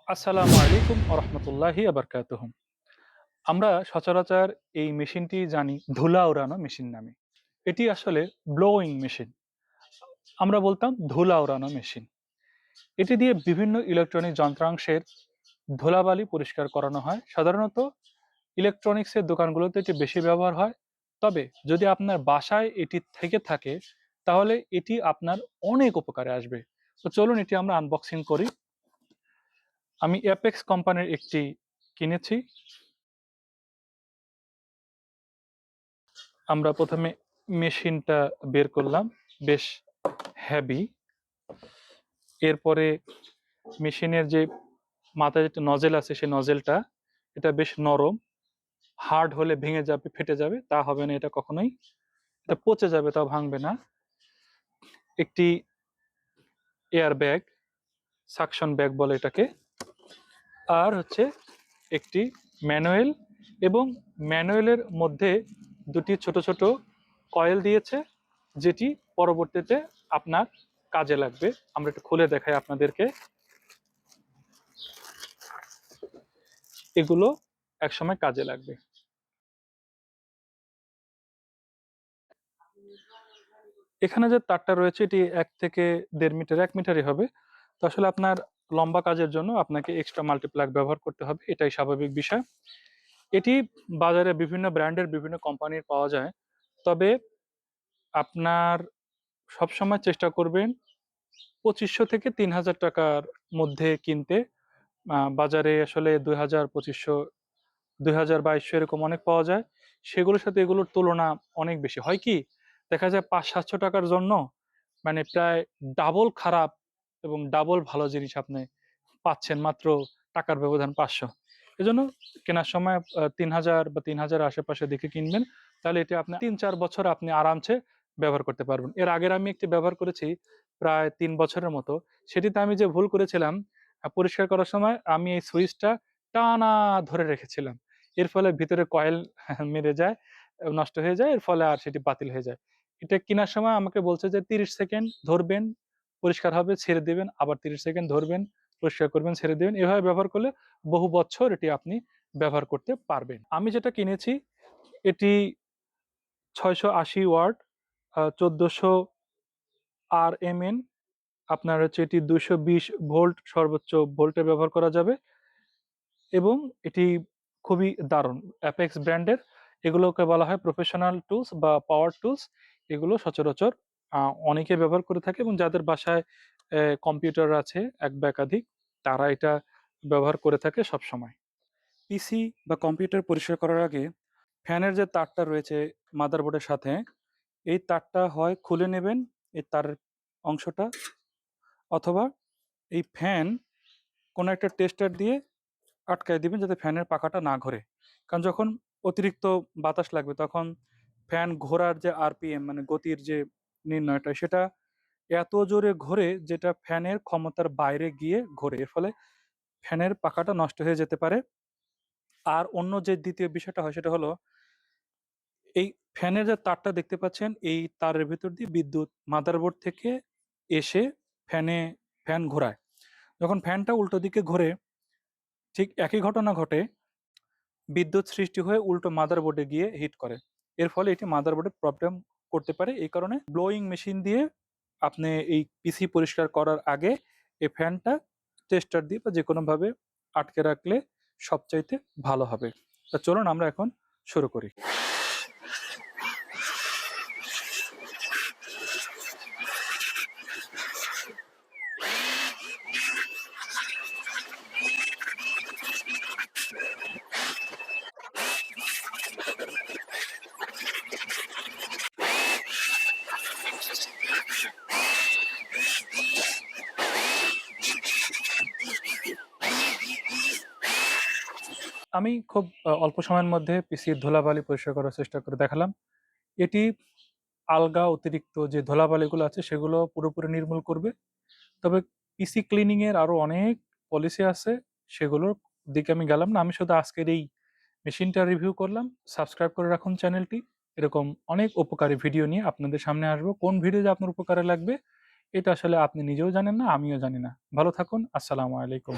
আসসালামু আলাইকুম ওয়া রাহমাতুল্লাহি ওয়া বারাকাতুহু। আমরা সচরাচর এই মেশিনটি জানি ধুলা ওড়ানো মেশিন নামে। এটি আসলে ব্লোয়িং মেশিন। আমরা বলতাম ধুলা ওড়ানো মেশিন। এটি দিয়ে বিভিন্ন ইলেকট্রনিক যন্ত্রাংশের ধুলাবালি পরিষ্কার করানো হয়। সাধারণত ইলেকট্রনিক্সের দোকানগুলোতে এটি বেশি ব্যবহার হয়। তবে যদি আপনার বাসায় এটি থেকে থাকে তাহলে এটি আপনার অনেক উপকারে আসবে। তো চলুন এটি আমরা আনবক্সিং করি। আমি অ্যাপেক্স কোম্পানির একটি কিনেছি। আমরা প্রথমে মেশিনটা বের করলাম, বেশ হেভি। এরপরে মেশিনের যে মাথায় একটা নজেল আছে সেই নজেলটা এটা বেশ নরম, হার্ড হলে ভেঙে যাবে, ফেটে যাবে, তা হবে না এটা কখনোই। এটা পচে যাবে, তাও ভাঙবে না। একটি এয়ার ব্যাগ, সাকশন ব্যাগ বলে এটাকে। আর হচ্ছে একটি ম্যানুয়াল, এবং ম্যানুয়ালের মধ্যে দুটি ছোট ছোট কয়েল দিয়েছে, যেটি পরবর্তীতে আপনার কাজে লাগবে। আমরা একটু খুলে দেখাই আপনাদেরকে। এগুলো একসময় কাজে লাগবে। এখানে যে তারটা রয়েছে এটি 1 থেকে 1.5 মিটার, 1 মিটারই হবে। তো আসলে আপনার লম্বা কাজের জন্য আপনাকে এক্সট্রা মাল্টিপ্লাগ ব্যবহার করতে হবে, এটাই স্বাভাবিক বিষয়। এটি বাজারে বিভিন্ন ব্র্যান্ডের, বিভিন্ন কোম্পানির পাওয়া যায়। তবে আপনার সবসময় চেষ্টা করবেন 2500 থেকে 3000 টাকার মধ্যে কিনতে। বাজারে আসলে 2000, 2500, 2000, 2200 এরকম অনেক পাওয়া যায়। সেগুলোর সাথে এগুলোর তুলনা অনেক বেশি হয়। কি দেখা যায় 500-700 টাকার জন্য মানে প্রায় ডাবল খারাপ এবং ডাবল ভালো জিনিস আপনি পাচ্ছেন মাত্র টাকার ব্যবধান 500। এজন্য কেনার সময় 3000 বা 3000 আশেপাশে দেখে কিনবেন। তাহলে এটা আপনি 3-4 বছর আপনি আরামসে ব্যবহার করতে পারবেন। এর আগের আমি একটি ব্যবহার করেছি প্রায় 3 বছরের মতো। সেটিতে আমি যে ভুল করেছিলাম, পরিষ্কার করার সময় আমি এই সুইচটা টানা ধরে রেখেছিলাম। এর ফলে ভিতরে কয়েল মেরে যায়, নষ্ট হয়ে যায়। এর ফলে আর সেটি বাতিল হয়ে যায়। এটা কেনার সময় আমাকে বলছে যে 30 সেকেন্ড ধরবেন, পরিষ্কার হবে, ছেড়ে দিবেন, আবার 30 সেকেন্ড ধরবেন, পরিষ্কার করবেন, ছেড়ে দিবেন। এভাবে ব্যবহার করলে বহু বছর এটি আপনি ব্যবহার করতে পারবেন। আমি যেটা কিনেছি এটি 680 ওয়াট, 1400 RMN। আপনার হচ্ছে এটি 220 ভোল্ট সর্বোচ্চ ভোল্টে ব্যবহার করা যাবে, এবং এটি খুবই দারুণ। অ্যাপেক্স ব্র্যান্ডের। এগুলোকে বলা হয় প্রফেশনাল টুলস বা পাওয়ার টুলস। এগুলো সচরাচর অনেকে ব্যবহার করে থাকে, এবং যাদের বাসায় কম্পিউটার আছে এক বা একাধিক, তারা এটা ব্যবহার করে থাকে সবসময়। পিসি বা কম্পিউটার পরিষ্কার করার আগে ফ্যানের যে তারটা রয়েছে মাদারবোর্ডের সাথে, এই তারটা হয় খুলে নেবেন, এই তারের অংশটা, অথবা এই ফ্যান কোনো একটা টেস্টার দিয়ে আটকায় দিবেন যাতে ফ্যানের পাখাটা না ঘোরে। কারণ যখন অতিরিক্ত বাতাস লাগবে তখন ফ্যান ঘোরার যে আরপিএম, মানে গতির যে নির্ণয়টা, সেটা এত জোরে ঘোরে যেটা ফ্যানের ক্ষমতার বাইরে গিয়ে ঘোরে। এর ফলে ফ্যানের পাখাটা নষ্ট হয়ে যেতে পারে। আর অন্য যে দ্বিতীয় বিষয়টা হয় সেটা হলো, এই ফ্যানের যে তারটা দেখতে পাচ্ছেন, এই তারের ভিতর দিয়ে বিদ্যুৎ মাদারবোর্ড থেকে এসে ফ্যানে ফ্যান ঘোরায়। যখন ফ্যানটা উল্টো দিকে ঘোরে, ঠিক একই ঘটনা ঘটে, বিদ্যুৎ সৃষ্টি হয়ে উল্টো মাদারবোর্ডে গিয়ে হিট করে। এর ফলে এটি মাদারবোর্ডে প্রবলেম করতে পারে। এই কারণে ব্লোয়িং মেশিন দিয়ে আপনি এই পিসি পরিষ্কার করার আগে এই ফ্যানটা টেস্টার দিয়ে বা যে কোনোভাবে আটকে রাখলে সবচাইতে ভালো হবে। তা চলুন আমরা এখন শুরু করি। আমি খুব অল্প সময়ের মধ্যে পিসির ধুলাবালি পরিষ্কার করার চেষ্টা করে দেখালাম। এটি আলগা অতিরিক্ত যে ধুলাবালিগুলো আছে সেগুলো পুরোপুরি নির্মূল করবে। তবে পিসি ক্লিনিং এর আরো অনেক পলিসি আছে, সেগুলোর দিকে আমি গেলাম না। আমি শুধু আজকের এই মেশিনটা রিভিউ করলাম। সাবস্ক্রাইব করে রাখুন চ্যানেলটি। এরকম অনেক উপকারী ভিডিও নিয়ে আপনাদের সামনে আসবো। কোন ভিডিও যে আপনার উপকারে লাগবে এটা আসলে আপনি নিজেও জানেন না, আমিও জানি না। ভালো থাকুন। আসসালামু আলাইকুম।